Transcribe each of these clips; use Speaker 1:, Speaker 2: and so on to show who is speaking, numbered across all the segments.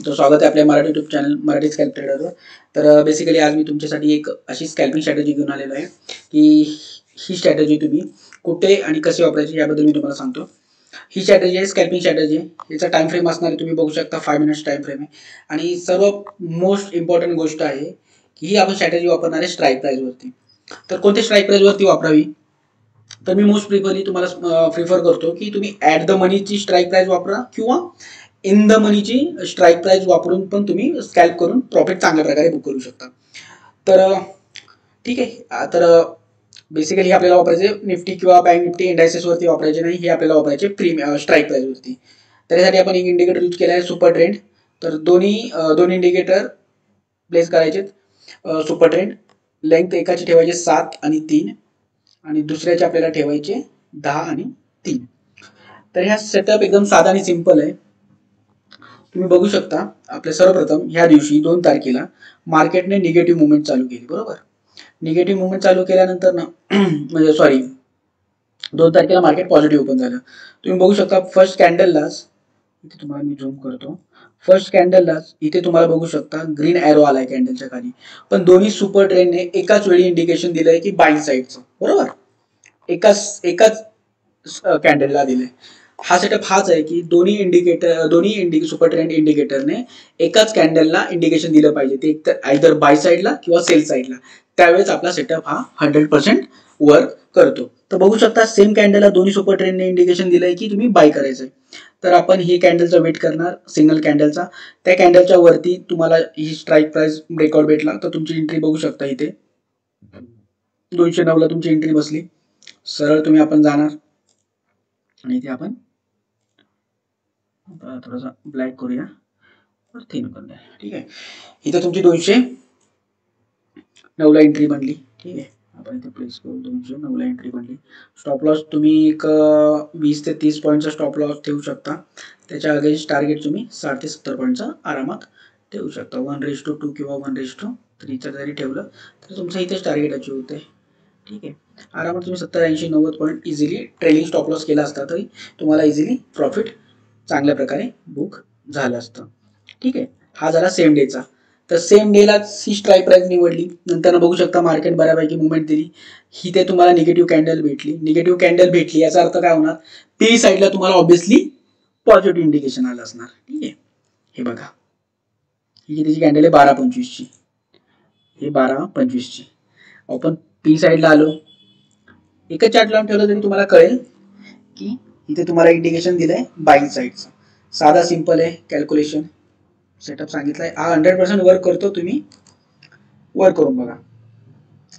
Speaker 1: तर स्वागत आहे आपल्या Marathi YouTube channel Marathi scalp ट्रेडरवर. तर बेसिकली आज मी तुमच्यासाठी एक अशी स्कॅल्पिंग स्ट्रॅटेजी घेऊन आलेलो आहे की ही स्ट्रॅटेजी तुम्ही कुठे आणि कशी वापरायची याबद्दल मी तुम्हाला सांगतो. ही स्ट्रॅटेजी आहे स्कॅल्पिंग स्ट्रॅटेजी. याचा टाइम फ्रेम असणार आहे, तुम्ही बघू शकता 5 मिनिट्स टाइम फ्रेम आहे. आणि सर्व मोस्ट इम्पॉर्टंट गोष्ट आहे की ही आपण स्ट्रॅटेजी वापरणार आहे स्ट्राईक प्राइसवरती. तर कोणत्या स्ट्राईक प्राइसवरती वापरावी, तर मी मोस्ट प्रिफरली तुम्हाला प्रिफर करतो की तुम्ही ॲट द मनीची स्ट्राईक प्राइस वापरा किंवा इन द मनीची स्ट्राईक प्राइस वापरून पण तुम्ही स्कॅल्प करून प्रॉफिट चांगल्या प्रकारे बुक करू शकता. तर ठीक आहे. तर बेसिकली आपल्याला वापरायचे निफ्टी किंवा बँक निफ्टी इंडायसेसवरती वापरायचे नाही, हे आपल्याला वापरायचे स्ट्राईक प्राइसवरती. त्यासाठी आपण एक इंडिकेटर यूज केला आहे सुपर ट्रेंड. तर दोन इंडिकेटर प्लेस करायचे. सुपर ट्रेंड लेंथ एकाची ठेवायचे 7 आणि 3 आणि दुसऱ्याचे आपल्याला ठेवायचे 10 आणि 3. तर ह्या सेटअप एकदम साधा आणि सिंपल आहे. तुम्ही बघू शकता आपल्या सर्वप्रथम ह्या दिवशी 2 तारखेला मार्केटने निगेटिव्ह मुवमेंट चालू केली, बरोबर. निगेटिव्ह मुवमेंट चालू केल्यानंतर ना म्हणजे 2 तारखेला मार्केट पॉझिटिव्ह ओपन झालं. तुम्ही बघू शकता फर्स्ट कॅन्डललाच, इथे तुम्हाला मी झूम करतो, फर्स्ट कॅन्डललाच इथे तुम्हाला बघू शकता ग्रीन एरो आलाय कॅन्डलच्या खाली. पण दोन्ही सुपर ट्रेंडने एकाच वेळी इंडिकेशन दिलंय की बाइंग साइडचं, बरोबर. एकाच कॅन्डलला दिलंय. हा सेटअप हाच आहे की दोन्ही सुपर ट्रेंड इंडिकेटरने एकाच कॅन्डलला इंडिकेशन दिलं पाहिजे, ते एकतर आयदर बाय साईडला किंवा सेल साईडला. त्यावेळेस आपला सेटअप हा 100% वर्क करतो. तर बघू शकता सेम कॅन्डलला दोन्ही सुपर ट्रेंडने इंडिकेशन दिलंय की तुम्ही बाय करायचंय. तर आपण ही कॅन्डलचा वेट करणार, सिग्नल कॅन्डलचा. त्या कॅन्डलच्या वरती तुम्हाला ही स्ट्राईक प्राइस ब्रेकआउट भेटला तर तुमची एंट्री बघू शकता. इथे 209 ला तुमची एंट्री बसली. सरळ तुम्ही आपण जाणार आणि इथे आपण थोडासा ब्लॅक करूया, थिन करूया, ठीक आहे. इथे तुमची 209 ला एंट्री बनली, ठीक आहे. आपण इथे प्लेस करू, 209 ला एंट्री बनली. स्टॉप लॉस तुम्ही एक 20 ते 30 पॉईंटचा स्टॉप लॉस ठेवू शकता. त्याच्या अगेन्स्ट टार्गेट तुम्ही 60 ते 70 पॉईंटचा आरामात ठेवू शकता. 1:2 किंवा 1:3 जरी ठेवलं तर तुमचं इथेच टार्गेट अचीव होते, ठीक आहे. आरामात तुम्ही 70, 80, 90 point easily trailing stop loss केला असता तरी तुम्हाला इझिली प्रॉफिट चांगल्या प्रकारे बुक झालं असतं, ठीक आहे. हा झाला सेम डेचा. तर सेम डेलाच ही स्ट्राईक प्राइस निवडली. नंतर बघू शकता मार्केट बऱ्यापैकी मुवमेंट दिली. ही ते तुम्हाला निगेटिव्ह कॅन्डल भेटली. याचा अर्थ काय होणार, पी साईडला तुम्हाला ऑब्व्हियसली पॉझिटिव्ह इंडिकेशन आलं असणार, ठीक आहे. हे बघा, ही कितीची कॅन्डल आहे, 12.25 ची. हे 12.25 ची. आपण पी साईडला आलो, एकच चार्ट लावून ठेवलं तरी तुम्हाला कळेल की इथे तुम्हाला इंडिकेशन दिलंय बाइंग साईडचं. साधा सिंपल आहे कॅल्क्युलेशन सेटअप सांगितलंय. हा 100% वर्क करतो, तुम्ही वर्क करून बघा.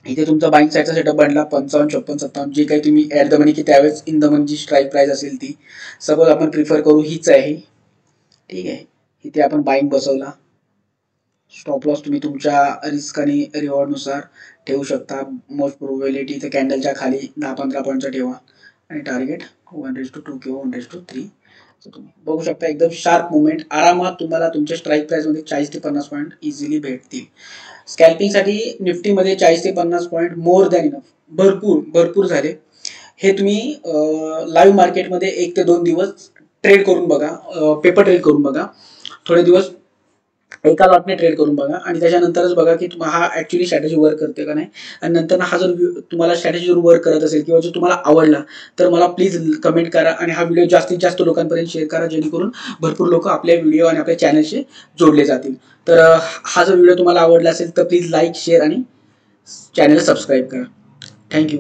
Speaker 1: इथे तुमचा बाइंग साईडचा सेटअप बनला 55, 56, 57, जे काही तुम्ही ॲट द मनी की त्यावेळेस in the money strike price असेल ती. सपोज आपण प्रिफर करू हीच आहे, ठीक आहे. इथे आपण बाइंग बसवला. स्टॉप लॉस तुम्ही तुमच्या रिस्क आणि रिवॉर्डनुसार ठेवू शकता. मोस्ट प्रोबॅबिलिटी इथे कॅन्डलच्या खाली 10-15 पॉईंटचा ठेवा आणि टार्गेट 1:2 किंवा 1:3. तुम्ही बघू शकता एकदम शार्प मुवमेंट. आरामात तुम्हाला तुमच्या स्ट्राईक प्राइसमध्ये 40 ते 50 पॉईंट इझिली भेटतील. स्कॅल्पिंगसाठी निफ्टीमध्ये 40 ते 50 पॉईंट मोर दॅन इनफ, भरपूर झाले. हे तुम्ही लाईव्ह मार्केटमध्ये 1 ते 2 दिवस ट्रेड करून बघा, पेपर ट्रेड करून बघा. थोडे दिवस एका लॉटने ट्रेड करून बघा आणि त्याच्यानंतरच बघा की हा ऍक्च्युअली स्ट्रॅटेजी वर्क करते का नाही. आणि नंतर हा जर तुम्हाला स्ट्रॅटेजी जर वर्क करत असेल किंवा जर तुम्हाला आवडला तर मला प्लीज कमेंट करा आणि हा व्हिडिओ जास्तीत जास्त लोकांपर्यंत शेअर करा, जेणेकरून भरपूर लोक आपल्या व्हिडिओ आणि आपल्या चॅनलशी जोडले जातील. तर हा जर व्हिडिओ तुम्हाला आवडला असेल तर प्लीज लाईक, शेअर आणि चॅनल सबस्क्राईब करा. थँक्यू.